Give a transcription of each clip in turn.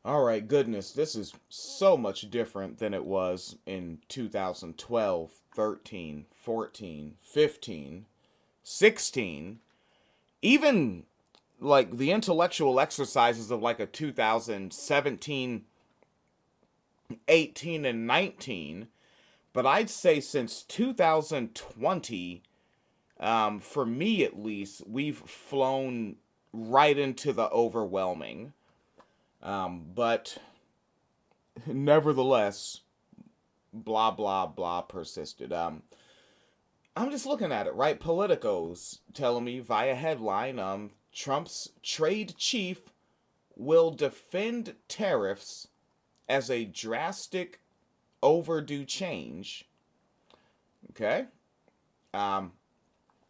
All right, goodness, this is so much different than it was in 2012, 13, 14, 15, 16, even like the intellectual exercises of like a 2017, 18, and 19. But I'd say since 2020, for me at least, we've flown right into the overwhelming. But nevertheless, blah blah blah persisted. I'm just looking at it, right? Politico's telling me via headline, Trump's trade chief will defend tariffs as a drastic overdue change. Okay. Um,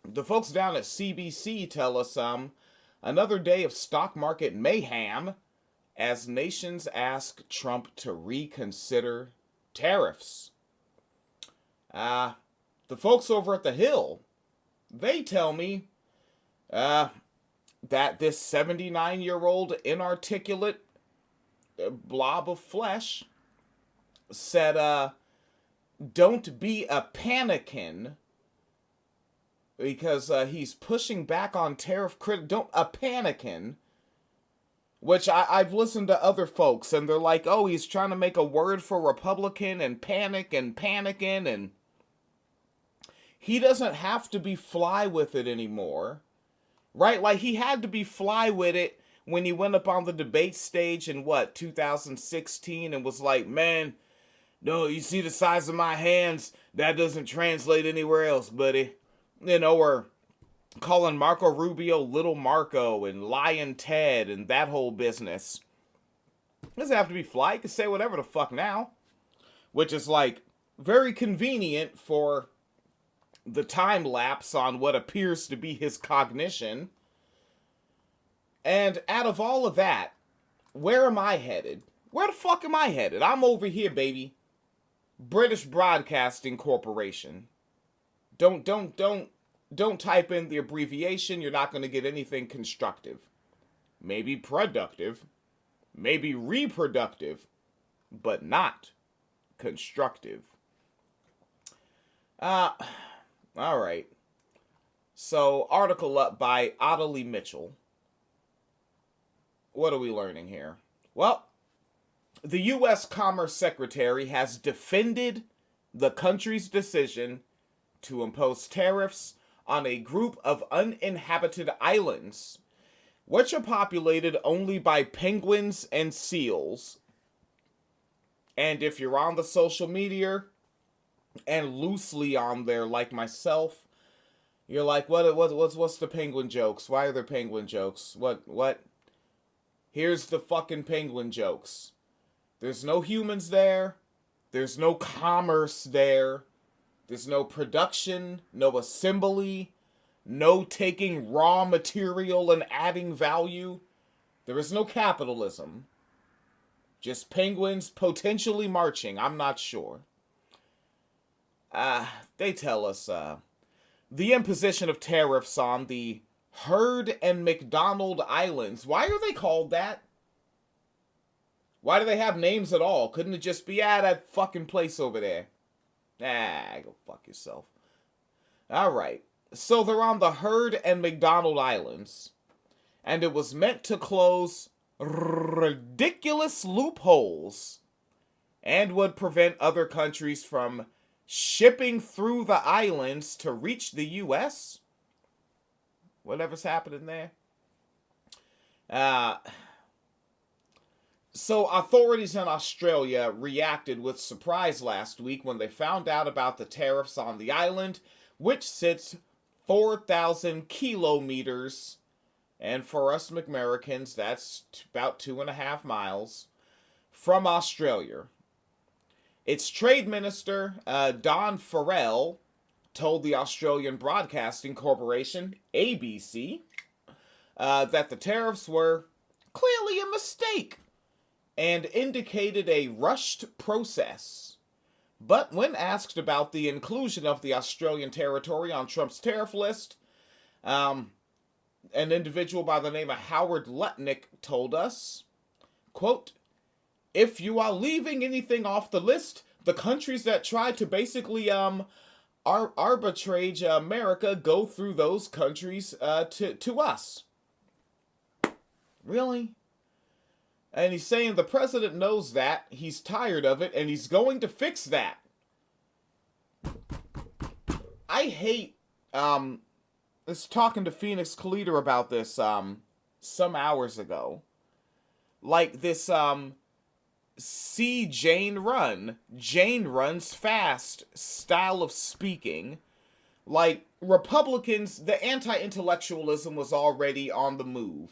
the folks down at CBC tell us another day of stock market mayhem as nations ask Trump to reconsider tariffs. Uh, the folks over at the Hill, they tell me uh, that this 79-year-old inarticulate blob of flesh said, don't be a panickin because he's pushing back on tariff don't a panickin, which I've listened to other folks and they're like, oh, he's trying to make a word for Republican and panic and panicking, and he doesn't have to be fly with it anymore, right? Like he had to be fly with it when he went up on the debate stage in what 2016 and was like, man, no, you see the size of my hands, that doesn't translate anywhere else, buddy. Or calling Marco Rubio Little Marco and Lion Ted and that whole business. He doesn't have to be fly. He can say whatever the fuck now. Which is like very convenient for the time lapse on what appears to be his cognition. And out of all of that, where am I headed? Where the fuck am I headed? I'm over here, baby. British Broadcasting Corporation. Don't type in the abbreviation. You're not going to get anything constructive. Maybe productive, maybe reproductive, but not constructive. Uh all right. So, article up by Ottilie Mitchell. What are we learning here? Well, the U.S. Commerce Secretary has defended the country's decision to impose tariffs on a group of uninhabited islands, which are populated only by penguins and seals. And if you're on the social media and loosely on there like myself, you're like, what's the penguin jokes? Why are there penguin jokes? What? Here's the fucking penguin jokes. There's no humans there. There's no commerce there. There's no production, no assembly, no taking raw material and adding value. There is no capitalism. Just penguins potentially marching. I'm not sure. They tell us the imposition of tariffs on the Heard and McDonald Islands. Why are they called that? Why do they have names at all? Couldn't it just be, that fucking place over there? Go fuck yourself. Alright. So they're on the Heard and McDonald Islands. And it was meant to close ridiculous loopholes and would prevent other countries from shipping through the islands to reach the U.S. Whatever's happening there. So authorities in Australia reacted with surprise last week when they found out about the tariffs on the island, which sits 4,000 kilometers, and for us McAmericans, that's about 2.5 miles, from Australia. Its trade minister, Don Farrell, told the Australian Broadcasting Corporation, ABC, that the tariffs were clearly a mistake and indicated a rushed process. But when asked about the inclusion of the Australian territory on Trump's tariff list, an individual by the name of Howard Lutnick told us, quote, if you are leaving anything off the list, the countries that try to basically arbitrage America go through those countries to us. Really? And he's saying the president knows that, he's tired of it, and he's going to fix that. I hate, I was talking to Phoenix Calida about this, some hours ago. Like this, see Jane run. Jane runs fast style of speaking. Like, Republicans, the anti-intellectualism was already on the move.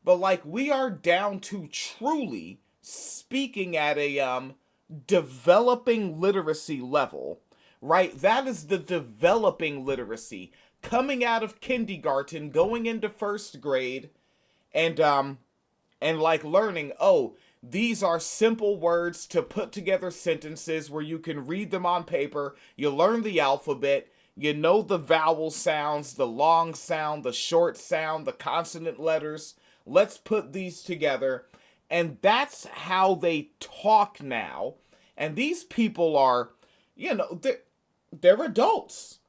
But, like, we are down to truly speaking at a, developing literacy level. Right? That is the developing literacy. Coming out of kindergarten, going into first grade, and like learning, oh, these are simple words to put together sentences where you can read them on paper. You learn the alphabet. You know the vowel sounds, the long sound, the short sound, the consonant letters. Let's put these together. And that's how they talk now. And these people are, they're adults.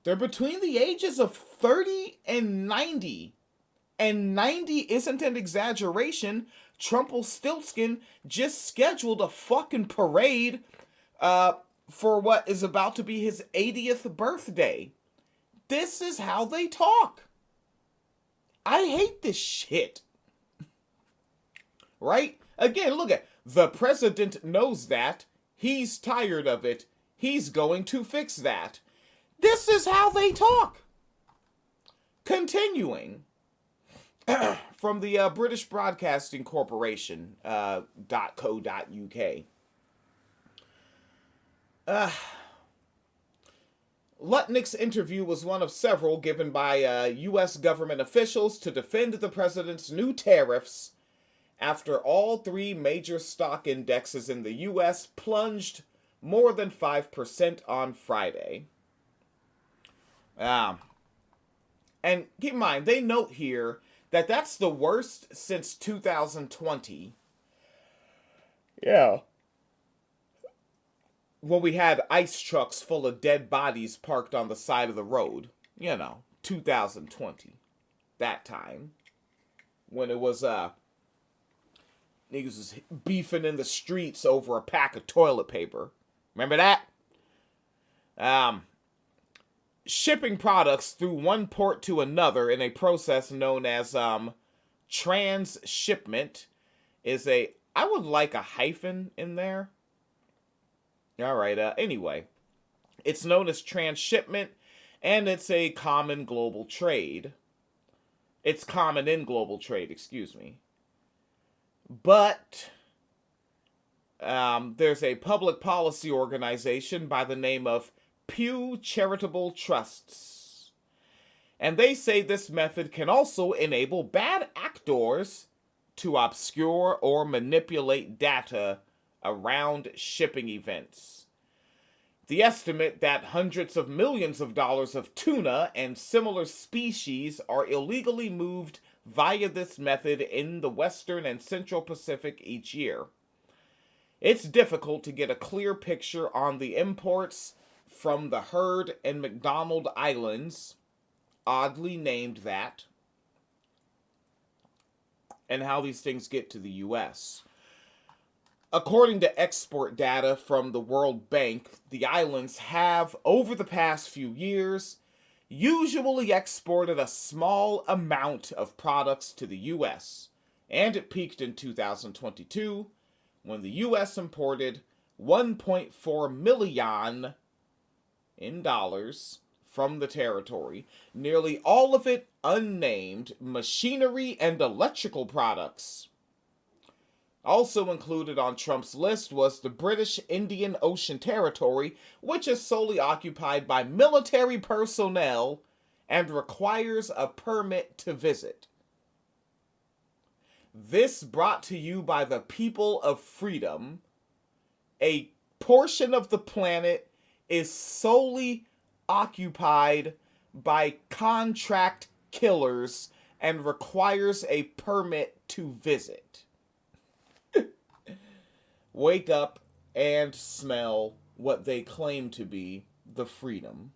They're between the ages of 30 and 90. And 90 isn't an exaggeration. Trumpelstiltskin just scheduled a fucking parade for what is about to be his 80th birthday. This is how they talk. I hate this shit. Right? Again, look at, the president knows that. He's tired of it. He's going to fix that. This is how they talk. Continuing. From the British Broadcasting Corporation, .co.uk. Lutnick's interview was one of several given by U.S. government officials to defend the president's new tariffs after all three major stock indexes in the U.S. plunged more than 5% on Friday. And keep in mind, they note here that that's the worst since 2020. Yeah. When we had ice trucks full of dead bodies parked on the side of the road. 2020. That time. When it was, niggas was beefing in the streets over a pack of toilet paper. Remember that? Shipping products through one port to another in a process known as transshipment is I would like a hyphen in there. Alright, anyway. It's known as transshipment, and it's a common global trade. It's common in global trade, excuse me. But there's a public policy organization by the name of Pew Charitable Trusts. And they say this method can also enable bad actors to obscure or manipulate data around shipping events. The estimate that hundreds of millions of dollars of tuna and similar species are illegally moved via this method in the Western and Central Pacific each year. It's difficult to get a clear picture on the imports from the Heard and McDonald Islands, oddly named that, and how these things get to the U.S. According to export data from the World Bank, the islands have, over the past few years, usually exported a small amount of products to the U.S., and it peaked in 2022, when the U.S. imported $1.4 million in dollars from the territory, nearly all of it unnamed machinery and electrical products. Also included on Trump's list was the British Indian Ocean Territory, which is solely occupied by military personnel and requires a permit to visit. This brought to you by the people of freedom. A portion of the planet is solely occupied by contract killers and requires a permit to visit. wake up and smell what they claim to be the freedom.